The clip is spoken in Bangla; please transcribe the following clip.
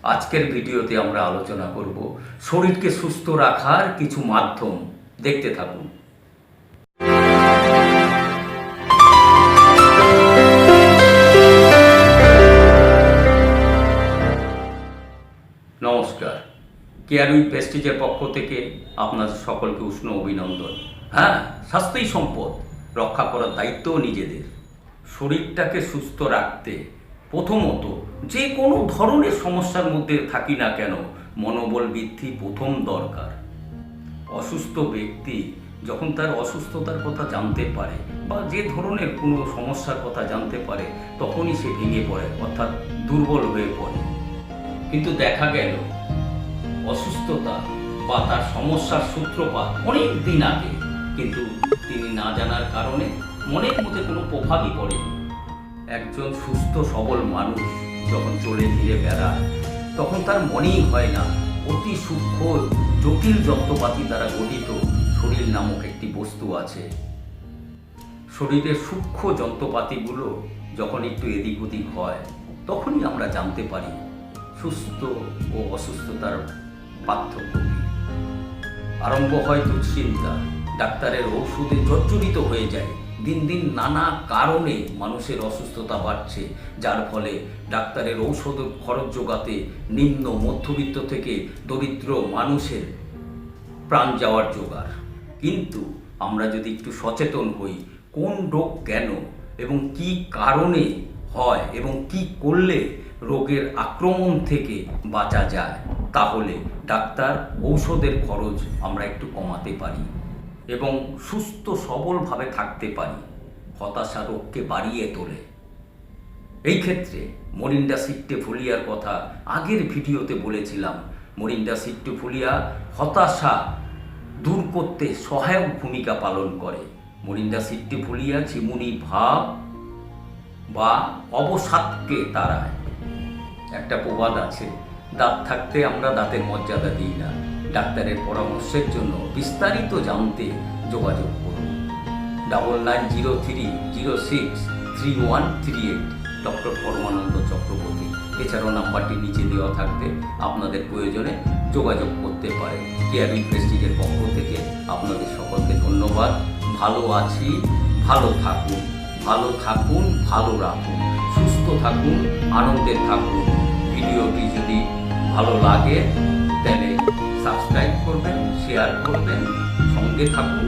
আজকের ভিডিওতে আমরা আলোচনা করব শরীরকে সুস্থ রাখার কিছু মাধ্যম। দেখতে থাকুন। নমস্কার, কেয়ার উইথ ভেস্টিজের পক্ষ থেকে আপনাদের সকলকে উষ্ণ অভিনন্দন। স্বাস্থ্যই সম্পদ, রক্ষা করার দায়িত্বও নিজেদের। শরীরটাকে সুস্থ রাখতে প্রথমত যে কোনো ধরনের সমস্যার মধ্যে থাকি না কেন, মনোবল বৃদ্ধি প্রথম দরকার। অসুস্থ ব্যক্তি যখন তার অসুস্থতার কথা জানতে পারে বা যে ধরনের কোনো সমস্যার কথা জানতে পারে, তখনই সে ভেঙে পড়ে, অর্থাৎ দুর্বল হয়ে পড়ে। কিন্তু দেখা গেল অসুস্থতা বা তার সমস্যার সূত্রপাত অনেক দিন আগে, কিন্তু তিনি না জানার কারণে মনের মধ্যে কোনো প্রভাবই পড়েনি। একজন সুস্থ সবল মানুষ যখন চলে ফিরে বেড়ায়, তখন তার মনেই হয় না অতি সূক্ষ্ম জটিল যন্ত্রপাতি দ্বারা গঠিত শরীর নামক একটি বস্তু আছে। শরীরের সূক্ষ্ম যন্ত্রপাতিগুলো যখন একটু এদিক ওদিক হয়, তখনই আমরা জানতে পারি সুস্থ ও অসুস্থতার পার্থক্য কি। আরম্ভ হয় দুশ্চিন্তা, ডাক্তারের ঔষধে জর্জরিত হয়ে যায়। দিন দিন নানা কারণে মানুষের অসুস্থতা বাড়ছে, যার ফলে ডাক্তারের ঔষধ খরচ জোগাতে নিম্ন মধ্যবিত্ত থেকে দরিদ্র মানুষের প্রাণ যাওয়ার জোগাড়। কিন্তু আমরা যদি একটু সচেতন হই, কোন রোগ কেন এবং কি কারণে হয় এবং কি করলে রোগের আক্রমণ থেকে বাঁচা যায়, তাহলে ডাক্তার ঔষধের খরচ আমরা একটু কমাতে পারি এবং সুস্থ সবলভাবে থাকতে পারি। হতাশা রোগকে বাড়িয়ে তোলে। এই ক্ষেত্রে মরিন্ডা সিট্রিফোলিয়ার কথা আগের ভিডিওতে বলেছিলাম। মরিন্ডা সিট্রিফোলিয়া হতাশা দূর করতে সহায়ক ভূমিকা পালন করে। মরিন্ডা সিট্রিফোলিয়া ঝিমুনি ভাব বা অবসাদকে তাড়ায়। একটা প্রবাদ আছে, দাঁত থাকতে আমরা দাঁতের মর্যাদা দিই না। ডাক্তারের পরামর্শের জন্য বিস্তারিত জানতে যোগাযোগ করুন 9903063138, ডক্টর পরমানন্দ চক্রবর্তী। এছাড়াও নাম্বারটি নিচে দেওয়া থাকতে আপনাদের প্রয়োজনে যোগাযোগ করতে পারেন। কেয়ার উইথ ভেস্টিজের পক্ষ থেকে আপনাদের সকলকে ধন্যবাদ। ভালো আছি, ভালো থাকুন, ভালো থাকুন, ভালো রাখুন, সুস্থ থাকুন, আনন্দে থাকুন। ভিডিওটি যদি ভালো লাগে তাহলে সাবস্ক্রাইব করবেন, শেয়ার করবেন, সঙ্গে থাকুন।